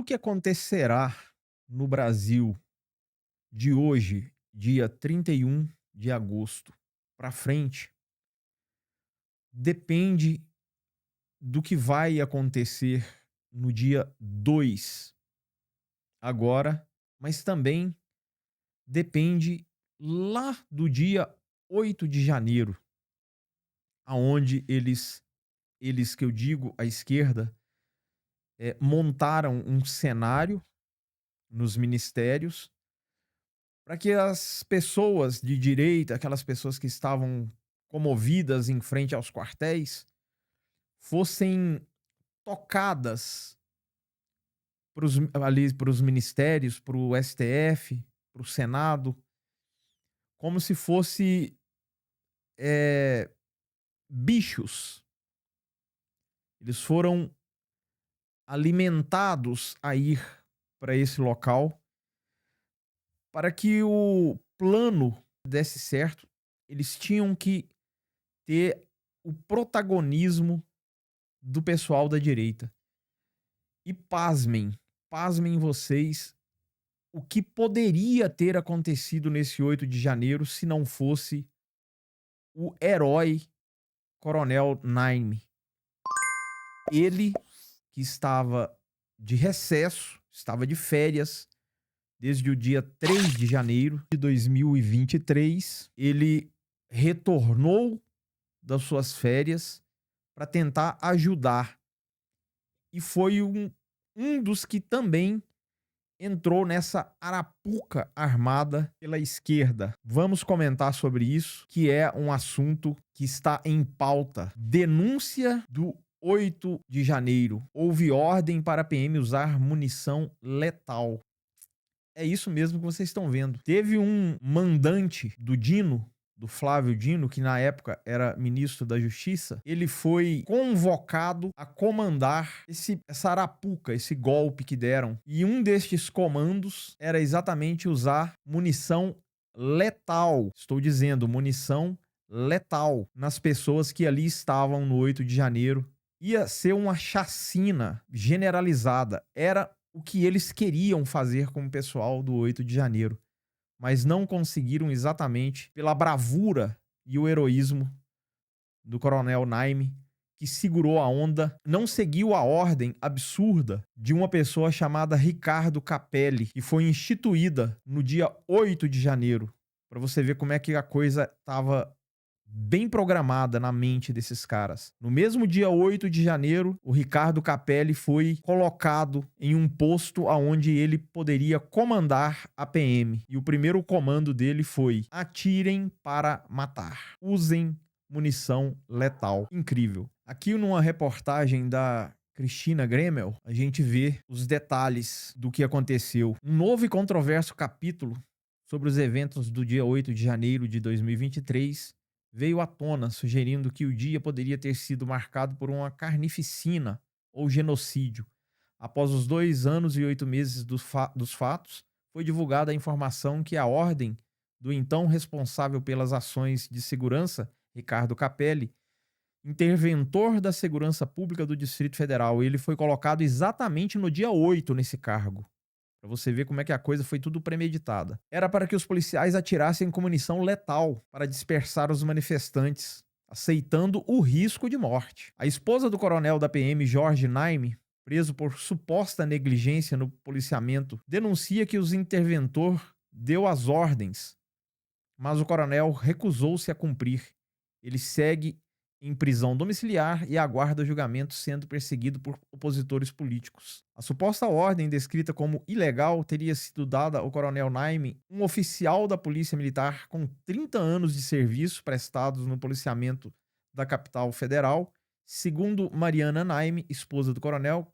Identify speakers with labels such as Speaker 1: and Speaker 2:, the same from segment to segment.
Speaker 1: Tudo que acontecerá no Brasil de hoje, dia 31 de agosto, para frente, depende do que vai acontecer no dia 2 agora, mas também depende lá do dia 8 de janeiro, aonde eles que eu digo, a esquerda, montaram um cenário nos ministérios para que as pessoas de direita, aquelas pessoas que estavam comovidas em frente aos quartéis, fossem tocadas para os ministérios, para o STF, para o Senado, como se fosse eh, bichos. Eles foram alimentados a ir para esse local para que o plano desse certo. Eles tinham que ter o protagonismo do pessoal da direita. E pasmem vocês, o que poderia ter acontecido nesse 8 de janeiro se não fosse o herói Coronel Naime. Ele que estava de recesso, estava de férias desde o dia 3 de janeiro de 2023, ele retornou das suas férias para tentar ajudar. E foi um dos que também entrou nessa arapuca armada pela esquerda. Vamos comentar sobre isso, que é um assunto que está em pauta. Denúncia do 8 de janeiro. Houve ordem para a PM usar munição letal. É isso mesmo que vocês estão vendo. Teve um mandante do Dino, do Flávio Dino, que na época era ministro da Justiça. Ele foi convocado a comandar essa arapuca, esse golpe que deram. E um destes comandos era exatamente usar munição letal. Estou dizendo, munição letal nas pessoas que ali estavam no 8 de janeiro. Ia ser uma chacina generalizada. Era o que eles queriam fazer com o pessoal do 8 de janeiro, mas não conseguiram exatamente pela bravura e o heroísmo do Coronel Naime, que segurou a onda, não seguiu a ordem absurda de uma pessoa chamada Ricardo Capelli, que foi instituída no dia 8 de janeiro, para você ver como é que a coisa estava bem programada na mente desses caras. No mesmo dia 8 de janeiro, o Ricardo Capelli foi colocado em um posto aonde ele poderia comandar a PM. E o primeiro comando dele foi: atirem para matar. Usem munição letal. Incrível. Aqui numa reportagem da Cristina Gremel, a gente vê os detalhes do que aconteceu. Um novo e controverso capítulo sobre os eventos do dia 8 de janeiro de 2023 veio à tona, sugerindo que o dia poderia ter sido marcado por uma carnificina ou genocídio. Após os 2 anos e 8 meses dos fatos, foi divulgada a informação que a ordem do então responsável pelas ações de segurança, Ricardo Capelli, interventor da Segurança Pública do Distrito Federal, ele foi colocado exatamente no dia 8 nesse cargo. Pra você ver como é que a coisa foi tudo premeditada. Era para que os policiais atirassem com munição letal para dispersar os manifestantes, aceitando o risco de morte. A esposa do coronel da PM, Jorge Naime, preso por suposta negligência no policiamento, denuncia que o interventor deu as ordens, mas o coronel recusou-se a cumprir. Ele segue em prisão domiciliar e aguarda julgamento, sendo perseguido por opositores políticos. A suposta ordem, descrita como ilegal, teria sido dada ao coronel Naime, um oficial da Polícia Militar com 30 anos de serviço prestados no policiamento da capital federal. Segundo Mariana Naime, esposa do coronel,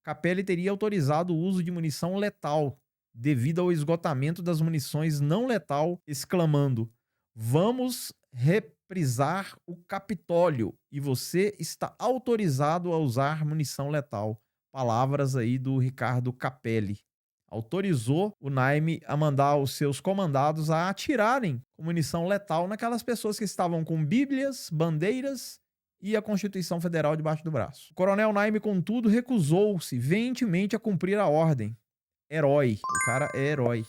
Speaker 1: Capelli teria autorizado o uso de munição letal devido ao esgotamento das munições não letal, exclamando: "Vamos reprisar o Capitólio e você está autorizado a usar munição letal." Palavras aí do Ricardo Capelli. Autorizou o Naime a mandar os seus comandados a atirarem com munição letal naquelas pessoas que estavam com bíblias, bandeiras e a Constituição Federal debaixo do braço. O coronel Naime, contudo, recusou-se veementemente a cumprir a ordem. Herói. O cara é herói.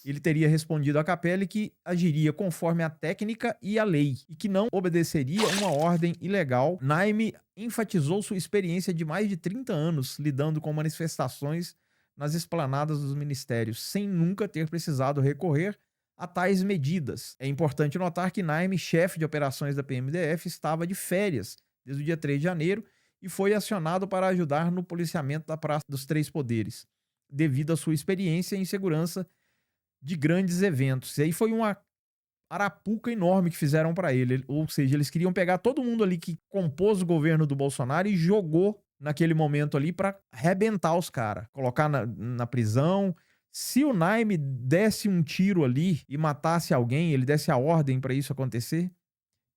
Speaker 1: Ele teria respondido a Capelli que agiria conforme a técnica e a lei e que não obedeceria uma ordem ilegal. Naime enfatizou sua experiência de mais de 30 anos lidando com manifestações nas esplanadas dos ministérios, sem nunca ter precisado recorrer a tais medidas. É importante notar que Naime, chefe de operações da PMDF, estava de férias desde o dia 3 de janeiro e foi acionado para ajudar no policiamento da Praça dos Três Poderes, devido à sua experiência em segurança de grandes eventos. E aí foi uma arapuca enorme que fizeram para ele. Ou seja, eles queriam pegar todo mundo ali que compôs o governo do Bolsonaro e jogou naquele momento ali para arrebentar os caras, colocar na prisão. Se o Naime desse um tiro ali e matasse alguém, ele desse a ordem para isso acontecer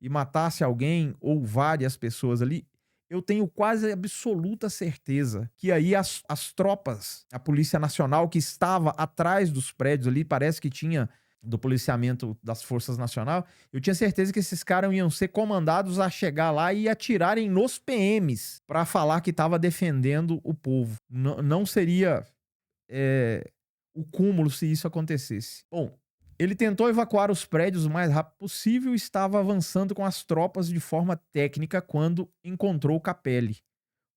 Speaker 1: e matasse alguém ou várias pessoas ali, eu tenho quase absoluta certeza que aí as tropas, a Polícia Nacional que estava atrás dos prédios ali, parece que tinha do policiamento das Forças Nacional, eu tinha certeza que esses caras iam ser comandados a chegar lá e atirarem nos PMs para falar que estava defendendo o povo. Não seria o cúmulo se isso acontecesse. Bom, ele tentou evacuar os prédios o mais rápido possível e estava avançando com as tropas de forma técnica quando encontrou Capelli.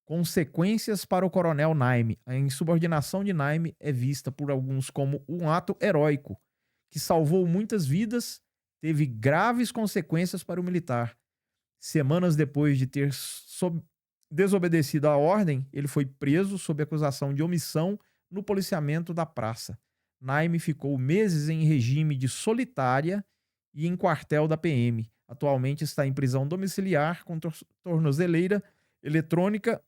Speaker 1: Consequências para o coronel Naime. A insubordinação de Naime é vista por alguns como um ato heróico, que salvou muitas vidas, teve graves consequências para o militar. Semanas depois de ter desobedecido à ordem, ele foi preso sob acusação de omissão no policiamento da praça. Naime ficou meses em regime de solitária e em quartel da PM. Atualmente está em prisão domiciliar com tornozeleira eletrônica,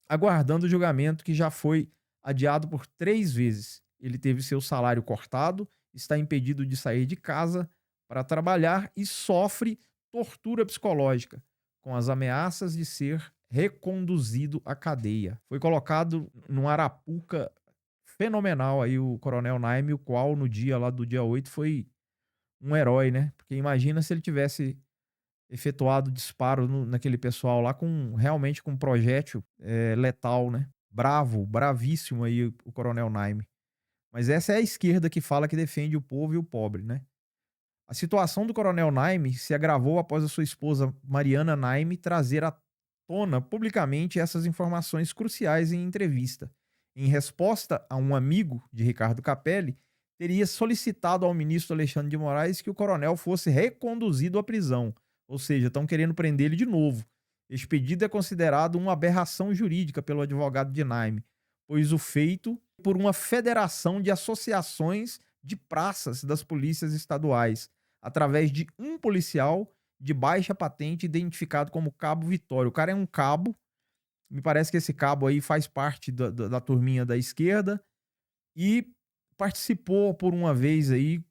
Speaker 1: aguardando o julgamento que já foi adiado por 3 vezes. Ele teve seu salário cortado, está impedido de sair de casa para trabalhar e sofre tortura psicológica, com as ameaças de ser reconduzido à cadeia. Foi colocado num arapuca fenomenal aí o coronel Naime, o qual no dia lá do dia 8 foi um herói, né? Porque imagina se ele tivesse efetuado disparo naquele pessoal lá realmente com projétil letal, né? Bravo, bravíssimo aí o coronel Naime. Mas essa é a esquerda que fala que defende o povo e o pobre, né? A situação do coronel Naime se agravou após a sua esposa Mariana Naime trazer à tona publicamente essas informações cruciais em entrevista. Em resposta a um amigo de Ricardo Capelli, teria solicitado ao ministro Alexandre de Moraes que o coronel fosse reconduzido à prisão. Ou seja, estão querendo prender ele de novo. Este pedido é considerado uma aberração jurídica pelo advogado de Naime, pois o feito por uma federação de associações de praças das polícias estaduais, através de um policial de baixa patente identificado como Cabo Vitório. O cara é um cabo, me parece que esse cabo aí faz parte da turminha da esquerda e participou por uma vez aí,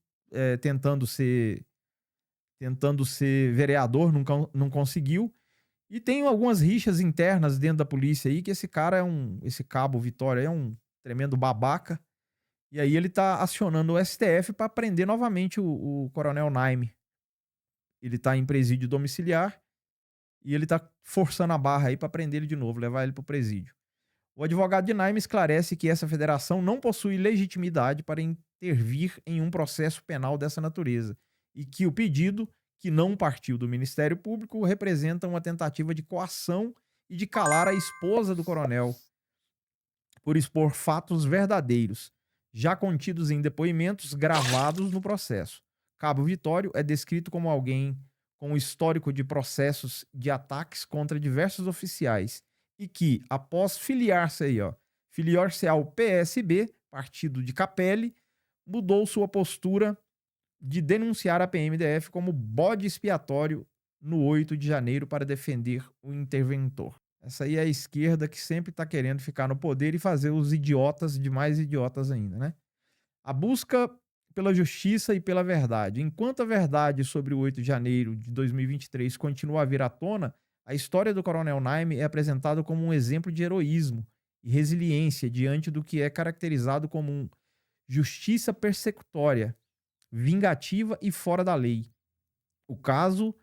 Speaker 1: tentando ser vereador, não conseguiu. E tem algumas rixas internas dentro da polícia aí, que esse cara esse Cabo Vitória é um tremendo babaca. E aí ele tá acionando o STF para prender novamente o coronel Naime. Ele tá em presídio domiciliar e ele tá forçando a barra aí para prender ele de novo, levar ele pro presídio. O advogado de Naime esclarece que essa federação não possui legitimidade para intervir em um processo penal dessa natureza e que o pedido, que não partiu do Ministério Público, representa uma tentativa de coação e de calar a esposa do coronel por expor fatos verdadeiros, já contidos em depoimentos gravados no processo. Cabo Vitório é descrito como alguém com histórico de processos de ataques contra diversos oficiais e que, após filiar-se ao PSB, partido de Capelli, mudou sua postura de denunciar a PMDF como bode expiatório no 8 de janeiro para defender o interventor. Essa aí é a esquerda que sempre está querendo ficar no poder e fazer os idiotas de mais idiotas ainda, né? A busca pela justiça e pela verdade. Enquanto a verdade sobre o 8 de janeiro de 2023 continua a vir à tona, a história do coronel Naime é apresentada como um exemplo de heroísmo e resiliência diante do que é caracterizado como justiça persecutória, vingativa e fora da lei. O caso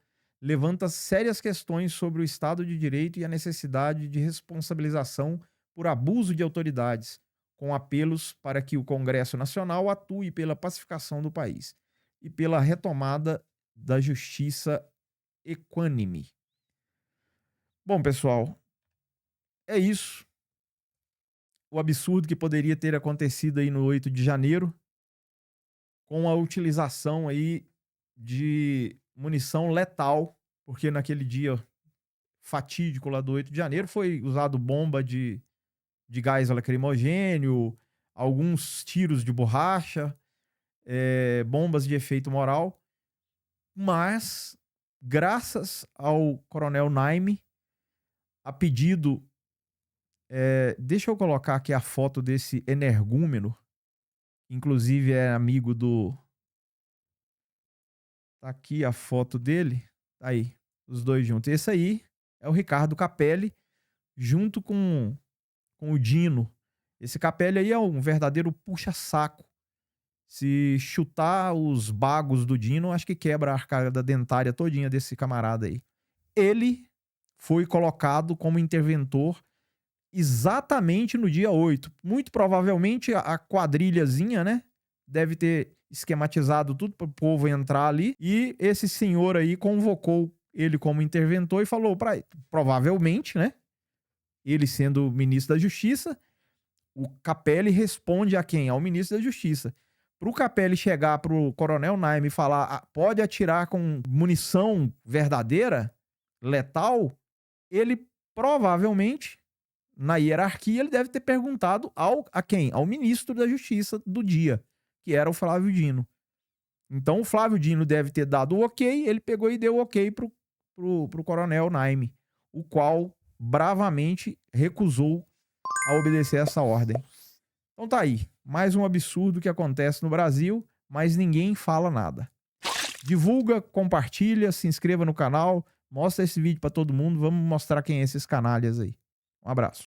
Speaker 1: levanta sérias questões sobre o Estado de Direito e a necessidade de responsabilização por abuso de autoridades, com apelos para que o Congresso Nacional atue pela pacificação do país e pela retomada da justiça equânime. Bom, pessoal, é isso. O absurdo que poderia ter acontecido aí no 8 de janeiro, com a utilização aí de munição letal, porque naquele dia fatídico lá do 8 de janeiro foi usado bomba de gás lacrimogênio, alguns tiros de borracha, bombas de efeito moral, mas graças ao Coronel Naime, a pedido, deixa eu colocar aqui a foto desse energúmeno, inclusive é amigo do... Tá aqui a foto dele, tá aí, os dois juntos. Esse aí é o Ricardo Capelli, junto com o Dino. Esse Capelli aí é um verdadeiro puxa-saco. Se chutar os bagos do Dino, acho que quebra a arcada dentária todinha desse camarada aí. Ele foi colocado como interventor exatamente no dia 8. Muito provavelmente a quadrilhazinha, né? Deve ter esquematizado tudo para o povo entrar ali. E esse senhor aí convocou ele como interventor e falou para, provavelmente, né? Ele sendo ministro da Justiça, o Capelli responde a quem? Ao ministro da Justiça. Para o Capelli chegar para o Coronel Naime e falar pode atirar com munição verdadeira, letal, ele provavelmente, na hierarquia, ele deve ter perguntado a quem? Ao ministro da Justiça do dia, que era o Flávio Dino. Então o Flávio Dino deve ter dado o ok, ele pegou e deu o ok pro Coronel Naime, o qual bravamente recusou a obedecer essa ordem. Então tá aí, mais um absurdo que acontece no Brasil, mas ninguém fala nada. Divulga, compartilha, se inscreva no canal, mostra esse vídeo pra todo mundo, vamos mostrar quem é esses canalhas aí. Um abraço.